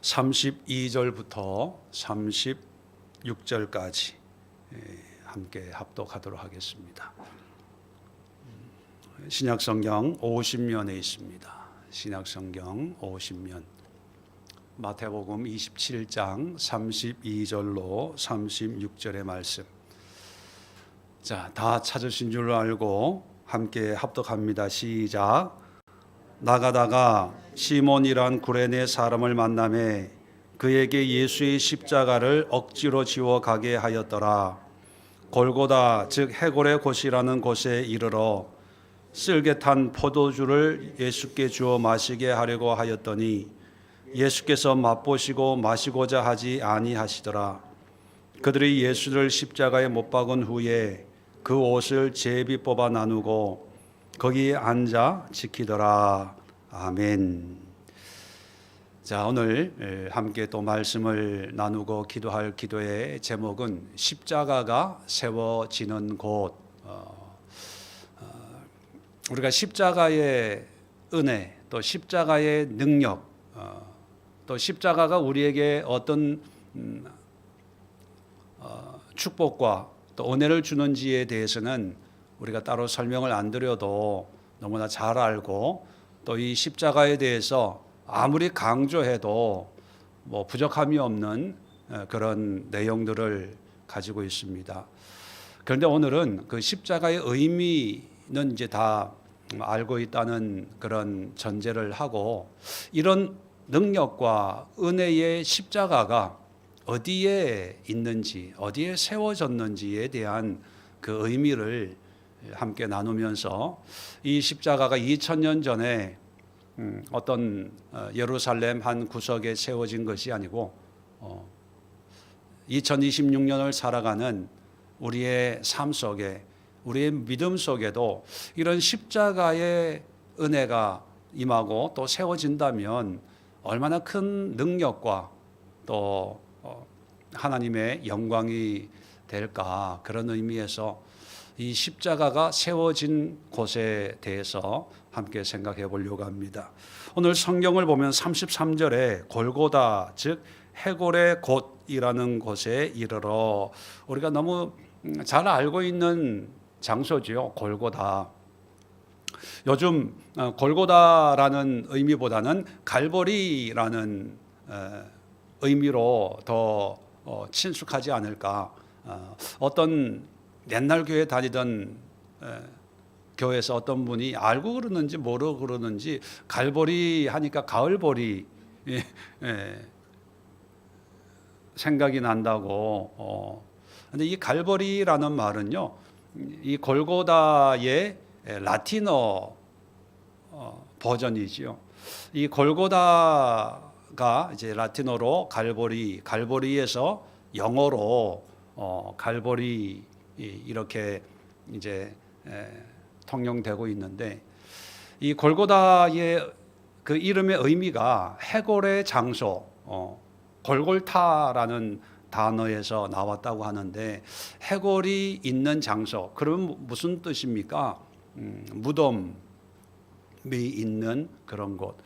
32절부터 36절까지 함께 합독하도록 하겠습니다. 신약성경 50면에 있습니다. 신약성경 50면 마태복음 27장 32절로 36절의 말씀. 자, 다 찾으신 줄 알고 함께 합독합니다. 시작. 나가다가 시몬이란 구레네 사람을 만나매 그에게 예수의 십자가를 억지로 지워 가게 하였더라. 골고다 즉 해골의 곳이라는 곳에 이르러 쓸개 탄 포도주를 예수께 주어 마시게 하려고 하였더니 예수께서 맛보시고 마시고자 하지 아니하시더라. 그들이 예수를 십자가에 못 박은 후에 그 옷을 제비 뽑아 나누고 거기에 앉아 지키더라. 아멘. 자, 오늘 함께 또 말씀을 나누고 기도할 기도의 제목은 십자가가 세워지는 곳. 우리가 십자가의 은혜, 또 십자가의 능력, 또 십자가가 우리에게 어떤 축복과 또 은혜를 주는지에 대해서는 우리가 따로 설명을 안 드려도 너무나 잘 알고, 또 이 십자가에 대해서 아무리 강조해도 뭐 부족함이 없는 그런 내용들을 가지고 있습니다. 그런데 오늘은 그 십자가의 의미는 이제 다 알고 있다는 그런 전제를 하고, 이런 능력과 은혜의 십자가가 어디에 있는지, 어디에 세워졌는지에 대한 그 의미를 함께 나누면서, 이 십자가가 2000년 전에 어떤 예루살렘 한 구석에 세워진 것이 아니고 2026년을 살아가는 우리의 삶 속에, 우리의 믿음 속에도 이런 십자가의 은혜가 임하고 또 세워진다면 얼마나 큰 능력과 또 하나님의 영광이 될까, 그런 의미에서 이 십자가가 세워진 곳에 대해서 함께 생각해 보려고 합니다. 오늘 성경을 보면 33절에 골고다 즉 해골의 곳이라는 곳에 이르러, 우리가 너무 잘 알고 있는 장소지요. 골고다. 요즘 골고다라는 의미보다는 갈보리라는 의미로 더 친숙하지 않을까. 어떤 옛날 교회 다니던 교회에서 어떤 분이 알고 그러는지 모르고 그러는지 갈보리 하니까 가을보리 생각이 난다고. 근데 이 갈보리라는 말은요, 이 골고다의 라틴어 버전이지요. 이 골고다가 이제 라틴어로 갈보리, 갈보리에서 영어로 갈보리 이렇게 이제 통용되고 있는데, 이 골고다의 그 이름의 의미가 해골의 장소, 골골타라는 단어에서 나왔다고 하는데, 해골이 있는 장소, 그러면 무슨 뜻입니까? 무덤이 있는 그런 곳.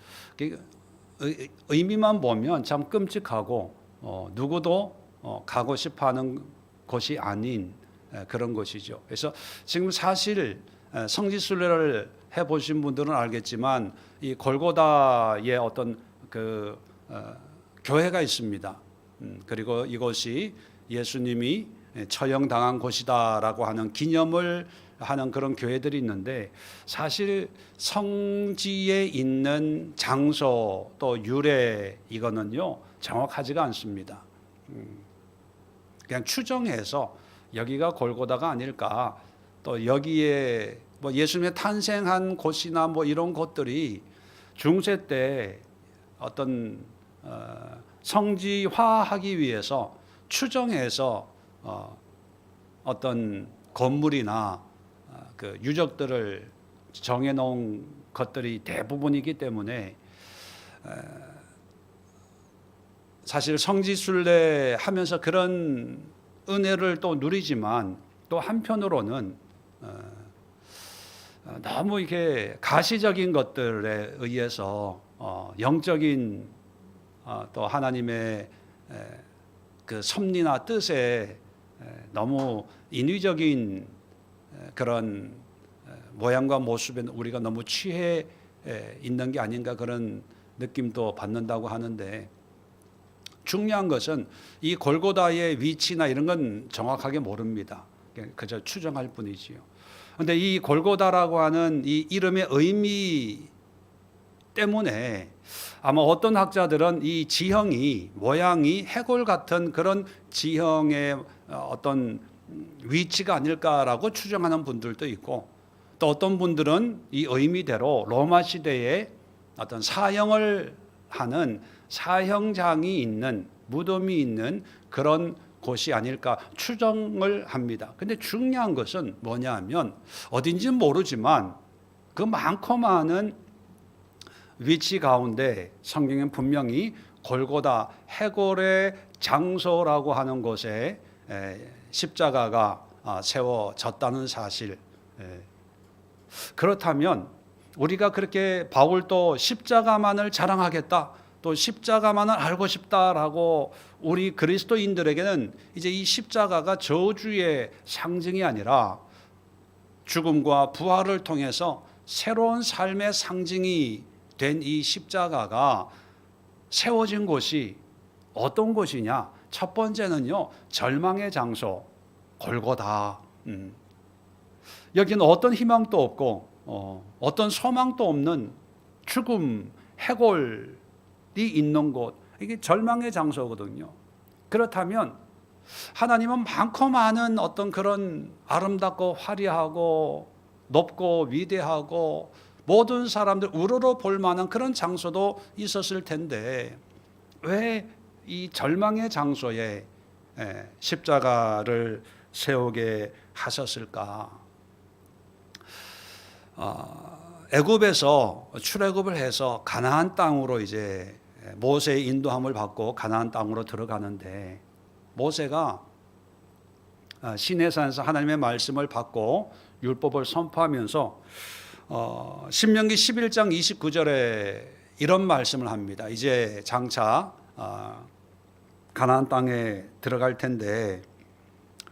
의미만 보면 참 끔찍하고 누구도 가고 싶어하는 곳이 아닌 그런 것이죠. 그래서 지금 사실 성지순례를 해보신 분들은 알겠지만, 이 골고다에 어떤 그 교회가 있습니다. 그리고 이곳이 예수님이 처형당한 곳이다라고 하는 기념을 하는 그런 교회들이 있는데, 사실 성지에 있는 장소 또 유래, 이거는요 정확하지가 않습니다. 그냥 추정해서 여기가 골고다가 아닐까, 또 여기에 뭐 예수님의 탄생한 곳이나 뭐 이런 곳들이 중세 때 어떤 성지화하기 위해서 추정해서 어떤 건물이나 그 유적들을 정해놓은 것들이 대부분이기 때문에, 사실 성지순례 하면서 그런 은혜를 또 누리지만, 또 한편으로는 너무 이렇게 가시적인 것들에 의해서 영적인 또 하나님의 그 섭리나 뜻에 너무 인위적인 그런 모양과 모습에 우리가 너무 취해 있는 게 아닌가 그런 느낌도 받는다고 하는데, 중요한 것은 이 골고다의 위치나 이런 건 정확하게 모릅니다. 그저 추정할 뿐이지요. 그런데 이 골고다라고 하는 이 이름의 의미 때문에 아마 어떤 학자들은 이 지형이 모양이 해골 같은 그런 지형의 어떤 위치가 아닐까라고 추정하는 분들도 있고, 또 어떤 분들은 이 의미대로 로마 시대에 어떤 사형을 하는 사형장이 있는 무덤이 있는 그런 곳이 아닐까 추정을 합니다. 근데 중요한 것은 뭐냐 하면 어딘지는 모르지만 그 많고 많은 위치 가운데 성경은 분명히 골고다 해골의 장소라고 하는 곳에 십자가가 세워졌다는 사실. 그렇다면 우리가 그렇게 바울도 십자가만을 자랑하겠다, 또 십자가만을 알고 싶다라고 우리 그리스도인들에게는 이제 이 십자가가 저주의 상징이 아니라 죽음과 부활을 통해서 새로운 삶의 상징이 된 이 십자가가 세워진 곳이 어떤 곳이냐? 첫 번째는요, 절망의 장소 골고다. 여기는 어떤 희망도 없고 어떤 소망도 없는 죽음, 해골이 있는 곳, 이게 절망의 장소거든요. 그렇다면 하나님은 많고 많은 어떤 그런 아름답고 화려하고 높고 위대하고 모든 사람들 우러러 볼 만한 그런 장소도 있었을 텐데 왜 이 절망의 장소에 십자가를 세우게 하셨을까? 애굽에서 출애굽을 해서 가나안 땅으로 이제 모세의 인도함을 받고 가나안 땅으로 들어가는데, 모세가 시내산에서 하나님의 말씀을 받고 율법을 선포하면서 신명기 11장 29절에 이런 말씀을 합니다. 이제 장차 가나안 땅에 들어갈 텐데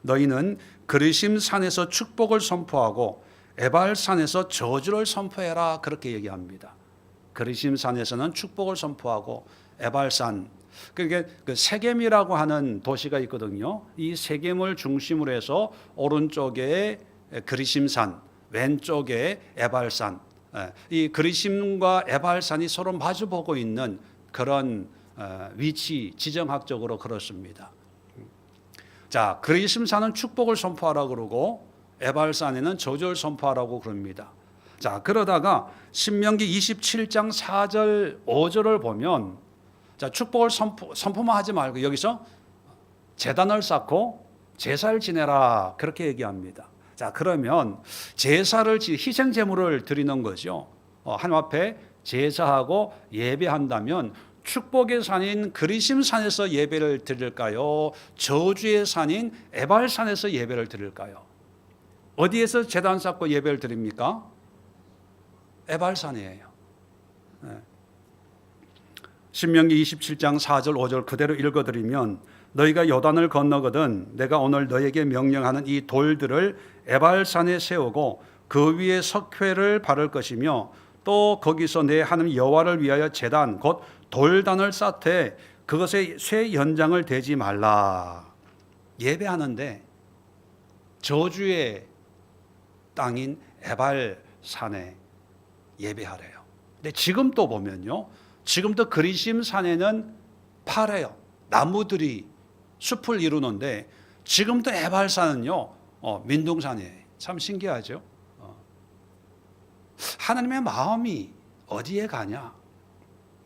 너희는 그리심 산에서 축복을 선포하고 에발 산에서 저주를 선포해라, 그렇게 얘기합니다. 그리심 산에서는 축복을 선포하고 에발 산, 그러니까 그 세겜이라고 하는 도시가 있거든요. 이 세겜을 중심으로 해서 오른쪽에 그리심 산, 왼쪽에 에발 산, 이 그리심과 에발 산이 서로 마주보고 있는 그런 위치, 지정학적으로 그렇습니다. 자, 그리심 산은 축복을 선포하라고 그러고 에발산에는 저주를 선포하라고 그럽니다. 자, 그러다가 신명기 27장 4절 5절을 보면, 자, 축복을 선포만 하지 말고 여기서 제단을 쌓고 제사를 지내라, 그렇게 얘기합니다. 자, 그러면 제사를 희생 제물을 드리는 거죠. 하나님 앞에 제사하고 예배한다면 축복의 산인 그리심 산에서 예배를 드릴까요? 저주의 산인 에발 산에서 예배를 드릴까요? 어디에서 제단 쌓고 예배를 드립니까? 에발산이에요. 신명기 27장 4절 5절 그대로 읽어드리면, 너희가 요단을 건너거든 내가 오늘 너에게 명령하는 이 돌들을 에발산에 세우고 그 위에 석회를 바를 것이며 또 거기서 내 하나님 여호와를 위하여 제단 곧 돌단을 쌓되 그것에 쇠 연장을 대지 말라. 예배하는데 저주의 땅인 에발산에 예배하래요. 근데 지금 또 보면요, 지금도 그리심 산에는 파래요. 나무들이 숲을 이루는데 지금도 에발산은요 민둥산이에요. 참 신기하죠. 하나님의 마음이 어디에 가냐?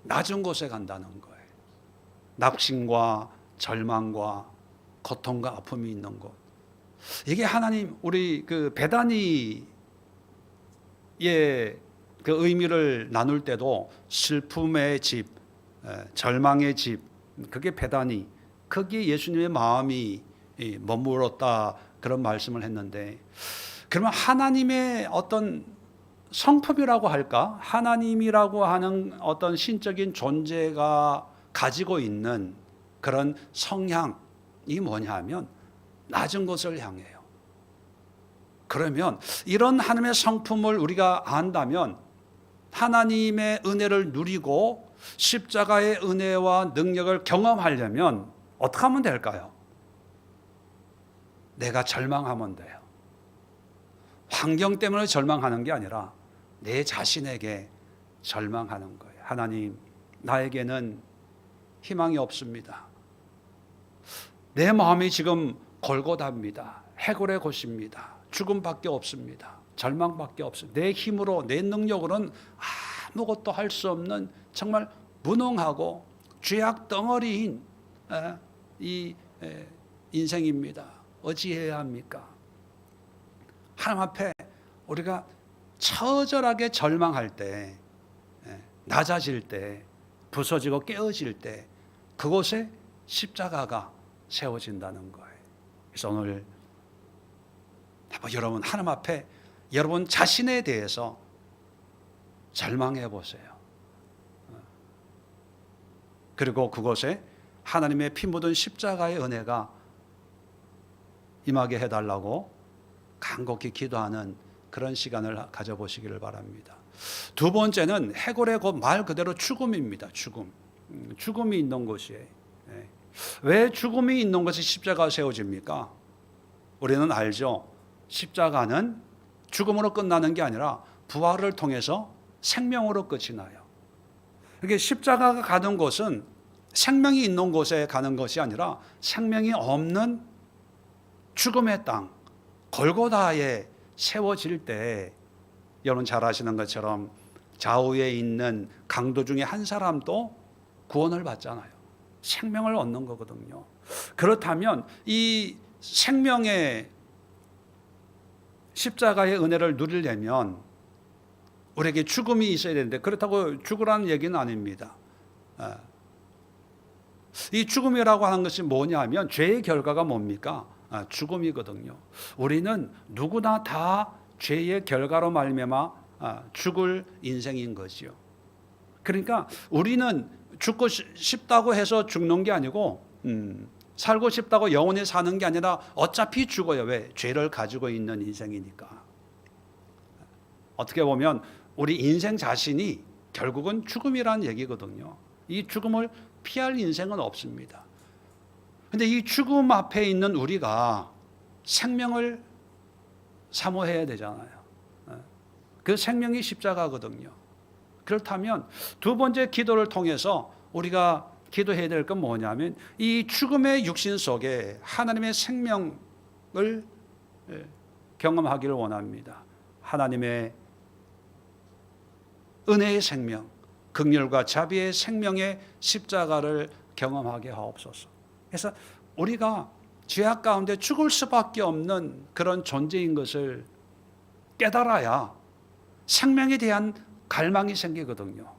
낮은 곳에 간다는 거예요. 낙심과 절망과 고통과 아픔이 있는 곳. 이게 하나님, 우리 그 베다니의 그 의미를 나눌 때도 슬픔의 집, 절망의 집, 그게 베다니, 거기에 예수님의 마음이 머물렀다, 그런 말씀을 했는데, 그러면 하나님의 어떤 성품이라고 할까? 하나님이라고 하는 어떤 신적인 존재가 가지고 있는 그런 성향이 뭐냐 하면 낮은 것을 향해요. 그러면 이런 하나님의 성품을 우리가 안다면 하나님의 은혜를 누리고 십자가의 은혜와 능력을 경험하려면 어떻게 하면 될까요? 내가 절망하면 돼요. 환경 때문에 절망하는 게 아니라 내 자신에게 절망하는 거예요. 하나님, 나에게는 희망이 없습니다. 내 마음이 지금 골고다입니다. 해골의 곳입니다. 죽음밖에 없습니다. 절망밖에 없습니다. 내 힘으로 내 능력으로는 아무것도 할 수 없는 정말 무능하고 죄악 덩어리인 이 인생입니다. 어찌해야 합니까? 하나님 앞에 우리가 처절하게 절망할 때, 낮아질 때, 부서지고 깨어질 때 그곳에 십자가가 세워진다는 거예요. 그래서 오늘 여러분 하나님 앞에 여러분 자신에 대해서 절망해 보세요. 그리고 그곳에 하나님의 피 묻은 십자가의 은혜가 임하게 해달라고 간곡히 기도하는 그런 시간을 가져보시기를 바랍니다. 두 번째는 해골의 곧 말 그대로 죽음입니다. 죽음이 있는 곳이에요. 왜 죽음이 있는 곳에 십자가가 세워집니까? 우리는 알죠. 십자가는 죽음으로 끝나는 게 아니라 부활을 통해서 생명으로 끝이 나요. 이게 십자가가 가는 곳은 생명이 있는 곳에 가는 것이 아니라 생명이 없는 죽음의 땅, 골고다에 세워질 때 여러분 잘 아시는 것처럼 좌우에 있는 강도 중에 한 사람도 구원을 받잖아요. 생명을 얻는 거거든요. 그렇다면 이 생명의 십자가의 은혜를 누리려면 우리에게 죽음이 있어야 되는데 그렇다고 죽으라는 얘기는 아닙니다. 이 죽음이라고 하는 것이 뭐냐면 죄의 결과가 뭡니까? 죽음이거든요. 우리는 누구나 다 죄의 결과로 말미암아 죽을 인생인 거지요. 그러니까 우리는 죽고 싶다고 해서 죽는 게 아니고 살고 싶다고 영원히 사는 게 아니라 어차피 죽어요. 왜? 죄를 가지고 있는 인생이니까. 어떻게 보면 우리 인생 자신이 결국은 죽음이라는 얘기거든요. 이 죽음을 피할 인생은 없습니다. 그런데 이 죽음 앞에 있는 우리가 생명을 사모해야 되잖아요. 그 생명이 십자가거든요. 그렇다면 두 번째 기도를 통해서 우리가 기도해야 될 건 뭐냐면 이 죽음의 육신 속에 하나님의 생명을 경험하기를 원합니다. 하나님의 은혜의 생명, 긍휼과 자비의 생명의 십자가를 경험하게 하옵소서. 그래서 우리가 죄악 가운데 죽을 수밖에 없는 그런 존재인 것을 깨달아야 생명에 대한 갈망이 생기거든요.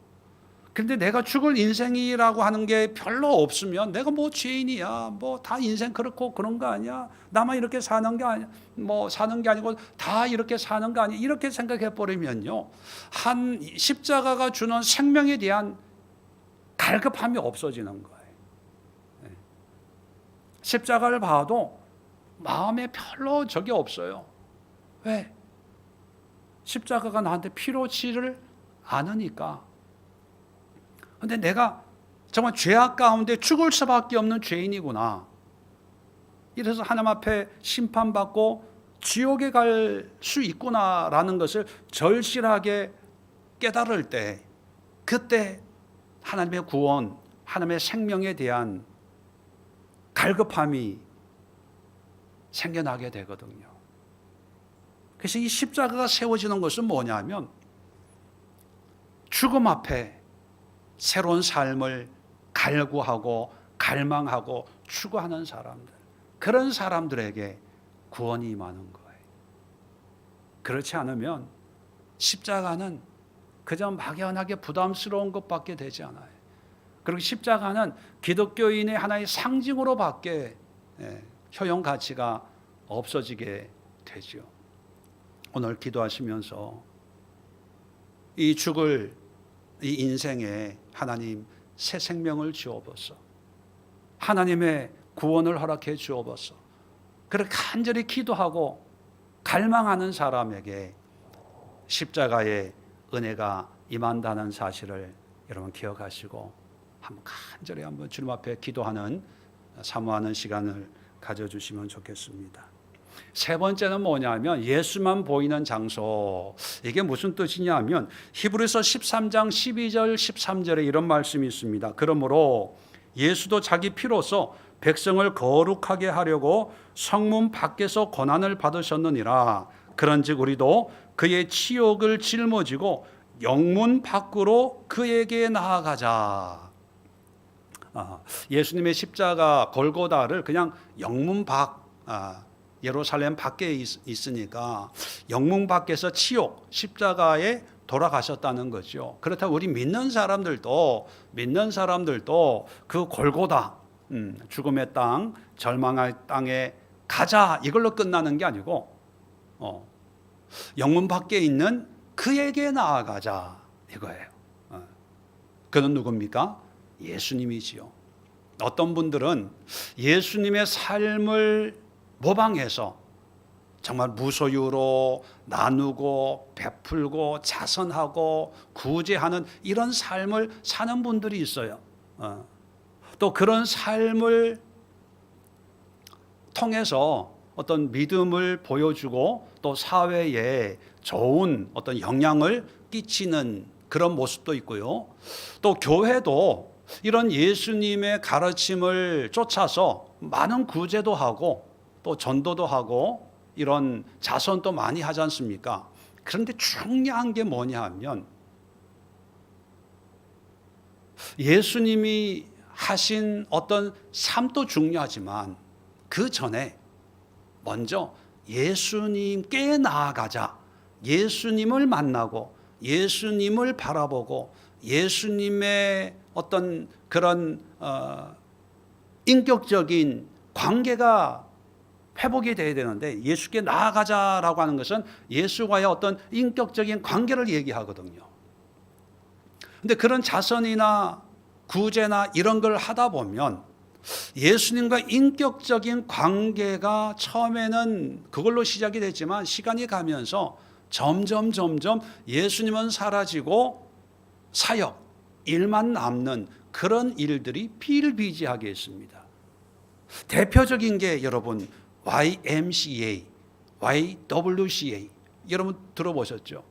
그런데 내가 죽을 인생이라고 하는 게 별로 없으면 내가 뭐 죄인이야, 뭐 다 인생 그렇고 그런 거 아니야, 나만 이렇게 사는 게 아니야, 뭐 사는 게 아니고 다 이렇게 사는 거 아니야, 이렇게 생각해 버리면요, 한 십자가가 주는 생명에 대한 갈급함이 없어지는 거예요. 십자가를 봐도 마음에 별로 적이 없어요. 왜? 십자가가 나한테 피로치를 않으니까. 근데 내가 정말 죄악 가운데 죽을 수밖에 없는 죄인이구나. 이래서 하나님 앞에 심판받고 지옥에 갈 수 있구나라는 것을 절실하게 깨달을 때, 그때 하나님의 구원, 하나님의 생명에 대한 갈급함이 생겨나게 되거든요. 그래서 이 십자가가 세워지는 것은 뭐냐면 죽음 앞에 새로운 삶을 갈구하고 갈망하고 추구하는 사람들, 그런 사람들에게 구원이 임하는 거예요. 그렇지 않으면 십자가는 그저 막연하게 부담스러운 것밖에 되지 않아요. 그리고 십자가는 기독교인의 하나의 상징으로밖에 효용 가치가 없어지게 되죠. 오늘 기도하시면서 이 죽을 이 인생에 하나님 새 생명을 주옵소서. 하나님의 구원을 허락해 주옵소서. 그렇게 간절히 기도하고 갈망하는 사람에게 십자가의 은혜가 임한다는 사실을 여러분 기억하시고 한번 간절히 한번 주님 앞에 기도하는 사모하는 시간을 가져주시면 좋겠습니다. 세 번째는 뭐냐면 예수만 보이는 장소. 이게 무슨 뜻이냐면 히브리서 13장 12절 13절에 이런 말씀이 있습니다. 그러므로 예수도 자기 피로써 백성을 거룩하게 하려고 성문 밖에서 고난을 받으셨느니라. 그런즉 우리도 그의 치욕을 짊어지고 영문 밖으로 그에게 나아가자. 예수님의 십자가 골고다를 그냥 영문 밖, 예루살렘 밖에 있으니까 영문 밖에서 치욕, 십자가에 돌아가셨다는 거죠. 그렇다고 우리 믿는 사람들도 그 골고다, 죽음의 땅, 절망의 땅에 가자 이걸로 끝나는 게 아니고 영문 밖에 있는 그에게 나아가자 이거예요. 그는 누굽니까? 예수님이지요. 어떤 분들은 예수님의 삶을 모방해서 정말 무소유로 나누고 베풀고 자선하고 구제하는 이런 삶을 사는 분들이 있어요. 또 그런 삶을 통해서 어떤 믿음을 보여주고 또 사회에 좋은 어떤 영향을 끼치는 그런 모습도 있고요. 또 교회도 이런 예수님의 가르침을 쫓아서 많은 구제도 하고 또 전도도 하고 이런 자선도 많이 하지 않습니까? 그런데 중요한 게 뭐냐 하면 예수님이 하신 어떤 삶도 중요하지만 그 전에 먼저 예수님께 나아가자. 예수님을 만나고 예수님을 바라보고 예수님의 어떤 그런 인격적인 관계가 회복이 돼야 되는데 예수께 나아가자라고 하는 것은 예수와의 어떤 인격적인 관계를 얘기하거든요. 근데 그런 자선이나 구제나 이런 걸 하다 보면 예수님과 인격적인 관계가 처음에는 그걸로 시작이 됐지만 시간이 가면서 점점 예수님은 사라지고 사역, 일만 남는 그런 일들이 비일비재하게 있습니다. 대표적인 게 여러분 YMCA, YWCA 여러분 들어보셨죠?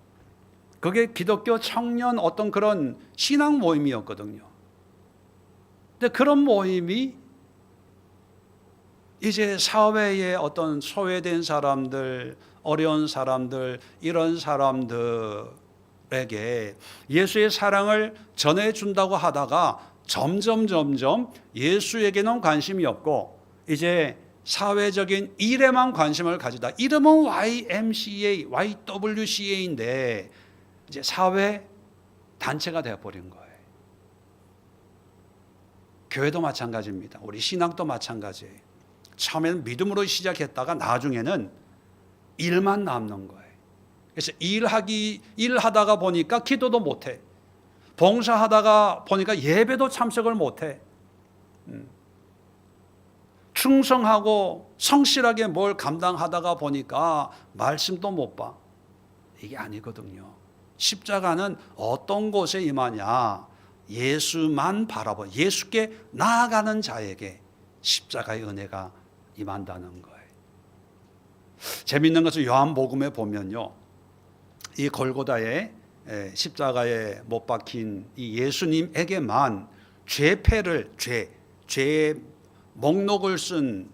그게 기독교 청년 어떤 그런 신앙 모임이었거든요. 근데 그런 모임이 이제 사회의 어떤 소외된 사람들, 어려운 사람들, 이런 사람들에게 예수의 사랑을 전해준다고 하다가 점점 예수에게는 관심이 없고 이제 사회적인 일에만 관심을 가지다. 이름은 YMCA, YWCA인데 이제 사회 단체가 되어버린 거예요. 교회도 마찬가지입니다. 우리 신앙도 마찬가지예요. 처음에는 믿음으로 시작했다가 나중에는 일만 남는 거예요. 그래서 일하다가 보니까 기도도 못해. 봉사하다가 보니까 예배도 참석을 못해. 충성하고 성실하게 뭘 감당하다가 보니까 말씀도 못 봐. 이게 아니거든요. 십자가는 어떤 곳에 임하냐? 예수만 바라보 예수께 나아가는 자에게 십자가의 은혜가 임한다는 거예요. 재미있는 것은 요한복음에 보면요, 이 골고다에 십자가에 못 박힌 이 예수님에게만 죄의 목록을 쓴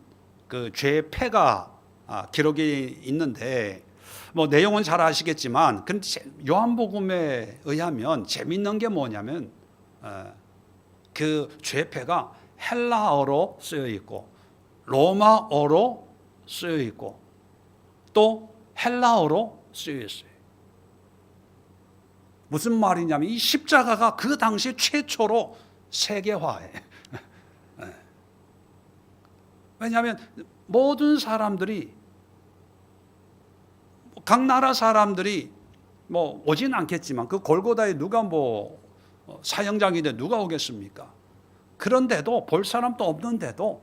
그 죄패가 기록이 있는데 뭐 내용은 잘 아시겠지만 근데 요한복음에 의하면 재미있는 게 뭐냐면 그 죄패가 헬라어로 쓰여 있고 로마어로 쓰여 있고 또 헬라어로 쓰여 있어요. 무슨 말이냐면 이 십자가가 그 당시 최초로 세계화해. 왜냐하면 모든 사람들이 각 나라 사람들이 뭐 오진 않겠지만 그 골고다에 누가 뭐 사형장인데 누가 오겠습니까? 그런데도 볼 사람도 없는데도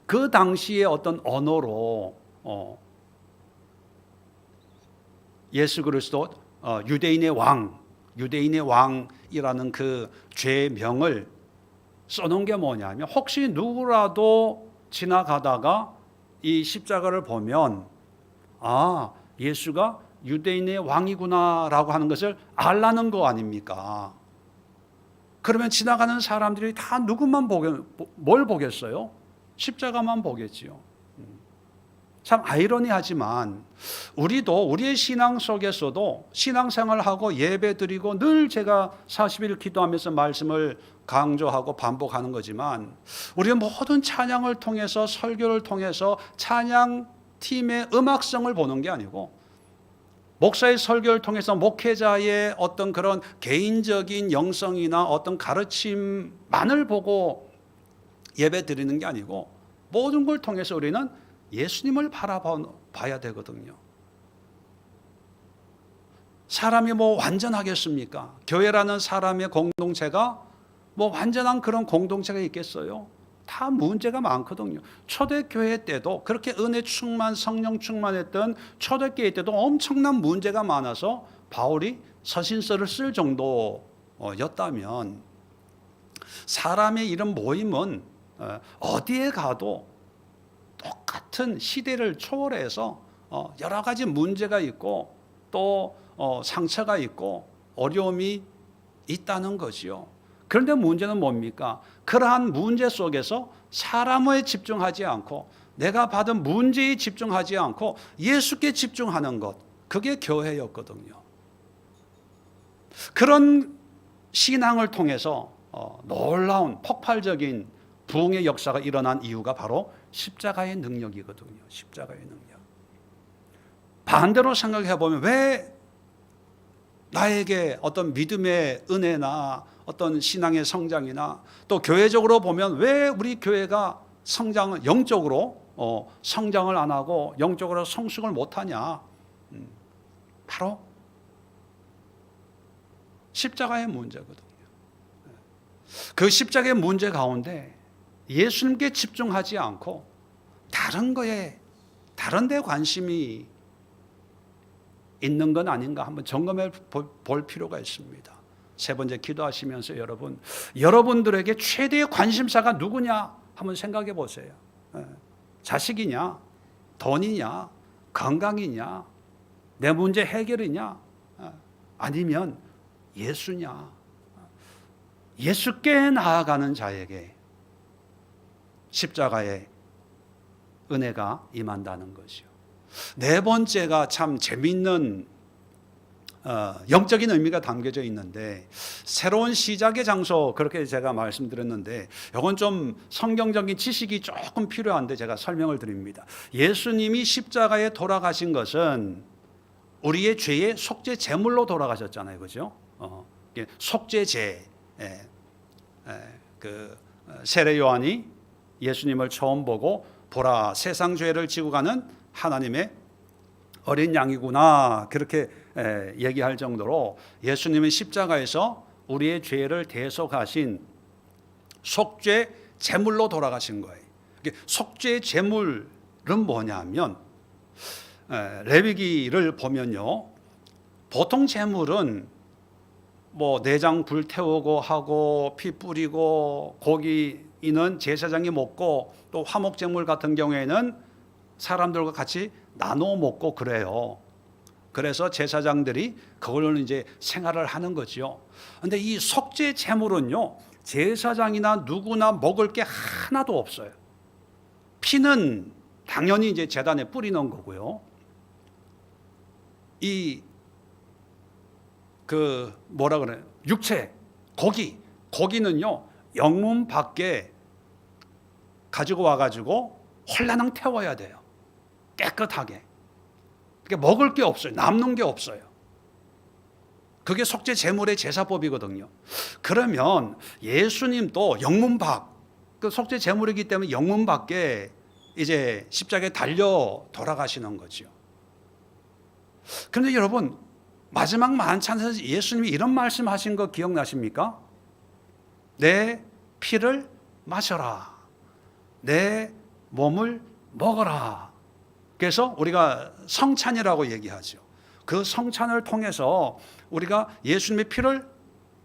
그 당시의 어떤 언어로 예수 그리스도 유대인의 왕이라는 그 죄명을 써놓은 게 뭐냐면, 혹시 누구라도 지나가다가 이 십자가를 보면 아, 예수가 유대인의 왕이구나라고 하는 것을 알라는 거 아닙니까? 그러면 지나가는 사람들이 다 뭘 보겠어요? 십자가만 보겠지요. 참 아이러니하지만 우리도 우리의 신앙 속에서도 신앙생활하고 예배드리고 늘 제가 40일 기도하면서 말씀을 강조하고 반복하는 거지만, 우리의 모든 찬양을 통해서, 설교를 통해서 찬양팀의 음악성을 보는 게 아니고, 목사의 설교를 통해서 목회자의 어떤 그런 개인적인 영성이나 어떤 가르침만을 보고 예배 드리는 게 아니고, 모든 걸 통해서 우리는 예수님을 바라봐야 되거든요. 사람이 뭐 완전하겠습니까? 교회라는 사람의 공동체가 뭐 완전한 그런 공동체가 있겠어요? 다 문제가 많거든요. 초대교회 때도 그렇게 은혜 충만, 성령 충만했던 초대교회 때도 엄청난 문제가 많아서 바울이 서신서를 쓸 정도였다면, 사람의 이런 모임은 어디에 가도 똑같은 시대를 초월해서 여러 가지 문제가 있고 또 상처가 있고 어려움이 있다는 거지요. 그런데 문제는 뭡니까? 그러한 문제 속에서 사람에 집중하지 않고, 내가 받은 문제에 집중하지 않고 예수께 집중하는 것, 그게 교회였거든요. 그런 신앙을 통해서 놀라운 폭발적인 부흥의 역사가 일어난 이유가 바로 십자가의 능력이거든요. 십자가의 능력. 반대로 생각해 보면, 왜 나에게 어떤 믿음의 은혜나 어떤 신앙의 성장이나 또 교회적으로 보면 왜 우리 교회가 영적으로 성장을 안 하고 영적으로 성숙을 못하냐? 바로 십자가의 문제거든요. 그 십자가의 문제 가운데 예수님께 집중하지 않고 다른 데 관심이 있는 건 아닌가 한번 점검해 볼 필요가 있습니다. 세 번째, 기도하시면서 여러분들에게 최대의 관심사가 누구냐 한번 생각해 보세요. 자식이냐, 돈이냐, 건강이냐, 내 문제 해결이냐, 아니면 예수냐. 예수께 나아가는 자에게 십자가의 은혜가 임한다는 것이요. 네 번째가 참 재미있는 영적인 의미가 담겨져 있는데, 새로운 시작의 장소, 그렇게 제가 말씀드렸는데, 이건 좀 성경적인 지식이 조금 필요한데 제가 설명을 드립니다. 예수님이 십자가에 돌아가신 것은 우리의 죄의 속죄 제물로 돌아가셨잖아요, 그죠? 속죄제. 그 세례 요한이 예수님을 처음 보고 보라, 세상 죄를 지고 가는 하나님의 어린 양이구나, 그렇게 얘기할 정도로 예수님은 십자가에서 우리의 죄를 대속하신 속죄 제물로 돌아가신 거예요. 속죄 제물은 뭐냐면, 레위기를 보면요, 보통 제물은 뭐 내장 불 태우고 하고 피 뿌리고 고기는 제사장이 먹고, 또 화목 제물 같은 경우에는 사람들과 같이 나눠 먹고 그래요. 그래서 제사장들이 그걸로 이제 생활을 하는 거지요. 근데 이 속죄 제물은요, 제사장이나 누구나 먹을 게 하나도 없어요. 피는 당연히 이제 제단에 뿌리는 거고요. 육체, 고기는요, 영문 밖에 가지고 와가지고 홀라당 태워야 돼요. 깨끗하게. 그러니까 먹을 게 없어요. 남는 게 없어요. 그게 속죄 제물의 제사법이거든요. 그러면 예수님도 영문 밖, 그 속죄 제물이기 때문에 영문 밖에 이제 십자가에 달려 돌아가시는 거죠. 그런데 여러분, 마지막 만찬에서 예수님이 이런 말씀하신 거 기억나십니까? 내 피를 마셔라. 내 몸을 먹어라. 그래서 우리가 성찬이라고 얘기하죠. 그 성찬을 통해서 우리가 예수님의 피를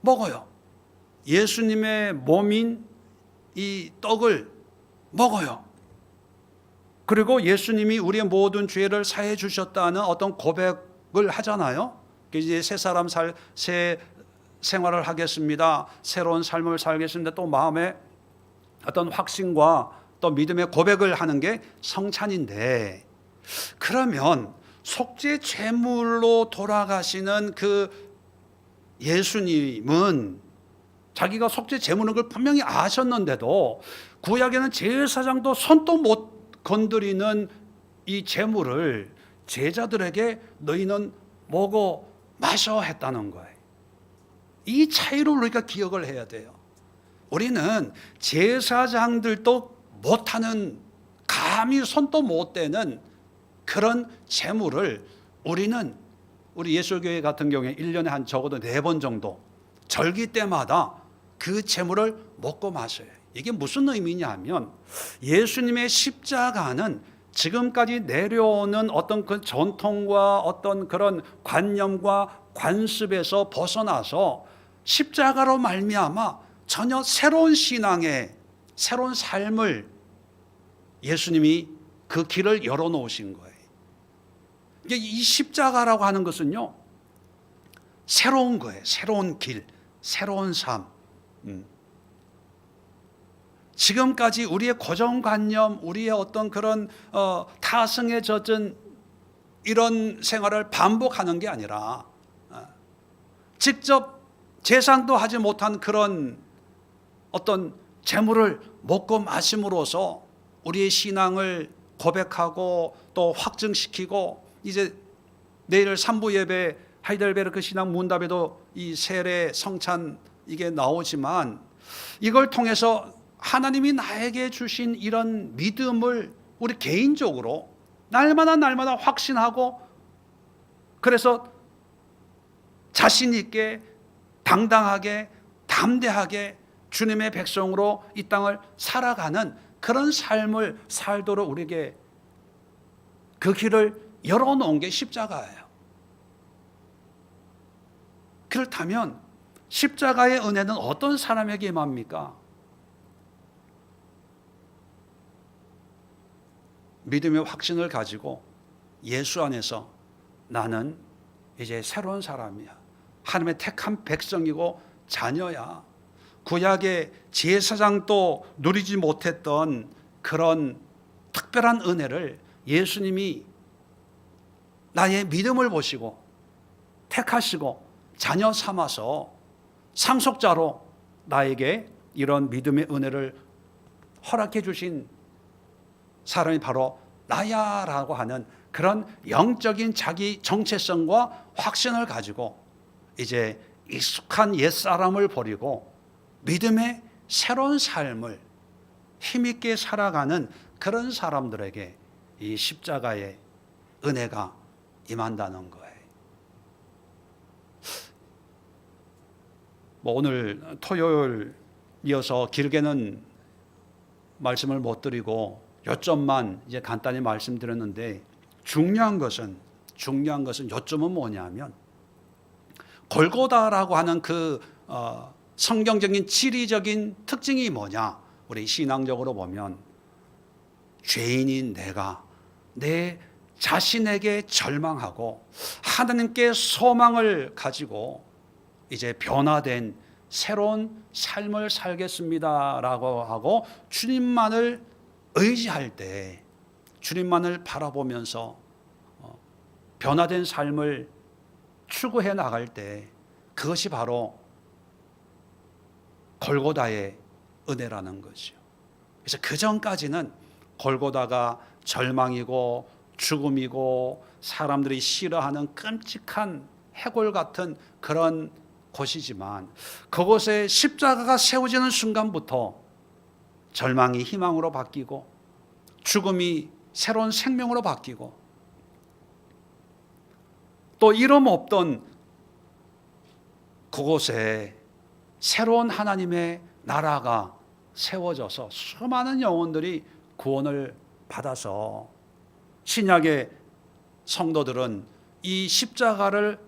먹어요. 예수님의 몸인 이 떡을 먹어요. 그리고 예수님이 우리의 모든 죄를 사해 주셨다는 어떤 고백을 하잖아요. 이제 새 생활을 하겠습니다. 새로운 삶을 살겠습니다. 또 마음에 어떤 확신과 또 믿음의 고백을 하는 게 성찬인데, 그러면 속죄 제물로 돌아가시는 그 예수님은 자기가 속죄 제물인 걸 분명히 아셨는데도 구약에는 제사장도 손도 못 건드리는 이 제물을 제자들에게 너희는 먹어 마셔 했다는 거예요. 이 차이를 우리가 기억을 해야 돼요. 우리는 제사장들도 못하는, 감히 손도 못 대는 그런 제물을 우리 예수교회 같은 경우에 1년에 한 적어도 4번 정도 절기 때마다 그 제물을 먹고 마셔요. 이게 무슨 의미냐 하면 예수님의 십자가는 지금까지 내려오는 어떤 그 전통과 어떤 그런 관념과 관습에서 벗어나서 십자가로 말미암아 전혀 새로운 신앙의 새로운 삶을 예수님이 그 길을 열어놓으신 거예요. 이 십자가라고 하는 것은요, 새로운 거예요. 새로운 길, 새로운 삶. 지금까지 우리의 고정관념, 우리의 어떤 그런 타성에 젖은 이런 생활을 반복하는 게 아니라 직접 제상도 하지 못한 그런 어떤 제물을 먹고 마심으로써 우리의 신앙을 고백하고 또 확증시키고, 이제 내일 3부 예배 하이델베르크 신앙 문답에도 이 세례 성찬 이게 나오지만, 이걸 통해서 하나님이 나에게 주신 이런 믿음을 우리 개인적으로 날마다 확신하고, 그래서 자신 있게 당당하게 담대하게 주님의 백성으로 이 땅을 살아가는 그런 삶을 살도록 우리에게 그 길을 열어놓은 게 십자가예요. 그렇다면 십자가의 은혜는 어떤 사람에게 임합니까? 믿음의 확신을 가지고 예수 안에서 나는 이제 새로운 사람이야. 하나님의 택한 백성이고 자녀야. 구약의 제사장도 누리지 못했던 그런 특별한 은혜를 예수님이 나의 믿음을 보시고 택하시고 자녀 삼아서 상속자로 나에게 이런 믿음의 은혜를 허락해 주신 사람이 바로 나야라고 하는 그런 영적인 자기 정체성과 확신을 가지고 이제 익숙한 옛사람을 버리고 믿음의 새로운 삶을 힘있게 살아가는 그런 사람들에게 이 십자가의 은혜가 임한다는 거예요. 오늘 토요일 이어서 길게는 말씀을 못 드리고 요점만 이제 간단히 말씀드렸는데, 중요한 것은 요점은 뭐냐면 골고다라고 하는 그 성경적인 지리적인 특징이 뭐냐? 우리 신앙적으로 보면 죄인인 내가 내 자신에게 절망하고 하나님께 소망을 가지고 이제 변화된 새로운 삶을 살겠습니다라고 하고 주님만을 의지할 때, 주님만을 바라보면서 변화된 삶을 추구해 나갈 때, 그것이 바로 골고다의 은혜라는 거죠. 그래서 그 전까지는 골고다가 절망이고 죽음이고 사람들이 싫어하는 끔찍한 해골 같은 그런 곳이지만, 그곳에 십자가가 세워지는 순간부터 절망이 희망으로 바뀌고 죽음이 새로운 생명으로 바뀌고 또 이름 없던 그곳에 새로운 하나님의 나라가 세워져서 수많은 영혼들이 구원을 받아서 신약의 성도들은 이 십자가를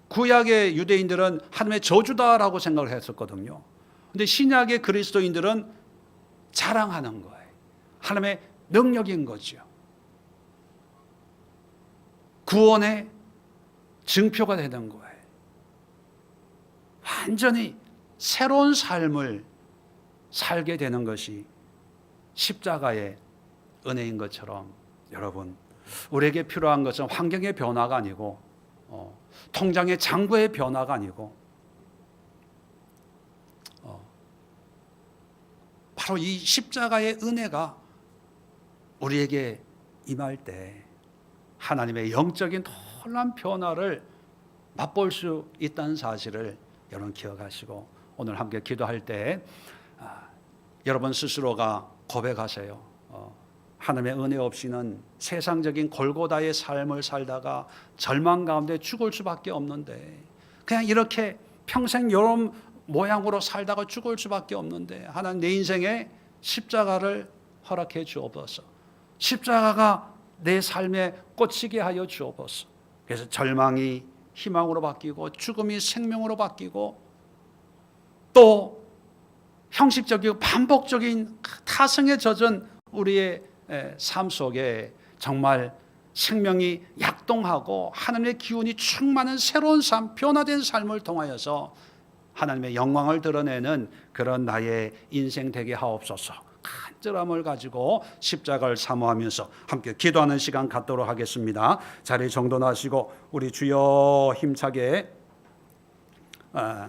구약의 유대인들은 하나님의 저주다라고 생각을 했었거든요. 근데 신약의 그리스도인들은 자랑하는 거예요. 하나님의 능력인 거죠. 구원의 증표가 되는 거예요. 완전히 새로운 삶을 살게 되는 것이 십자가의 은혜인 것처럼 여러분, 우리에게 필요한 것은 환경의 변화가 아니고 통장의 잔고의 변화가 아니고 바로 이 십자가의 은혜가 우리에게 임할 때 하나님의 영적인 놀라운 변화를 맛볼 수 있다는 사실을 여러분 기억하시고 오늘 함께 기도할 때 여러분 스스로가 고백하세요. 하나님의 은혜 없이는 세상적인 골고다의 삶을 살다가 절망 가운데 죽을 수밖에 없는데 그냥 이렇게 평생 이런 모양으로 살다가 죽을 수밖에 없는데 하나님 내 인생에 십자가를 허락해 주옵소서. 십자가가 내 삶에 꽂히게 하여 주옵소서. 그래서 절망이 희망으로 바뀌고 죽음이 생명으로 바뀌고 또 형식적이고 반복적인 타성에 젖은 우리의 삶 속에 정말 생명이 약동하고 하나님의 기운이 충만한 새로운 삶, 변화된 삶을 통하여서 하나님의 영광을 드러내는 그런 나의 인생 되게 하옵소서. 간절함을 가지고 십자가를 사모하면서 함께 기도하는 시간 갖도록 하겠습니다. 자리 정돈하시고 우리 주여 힘차게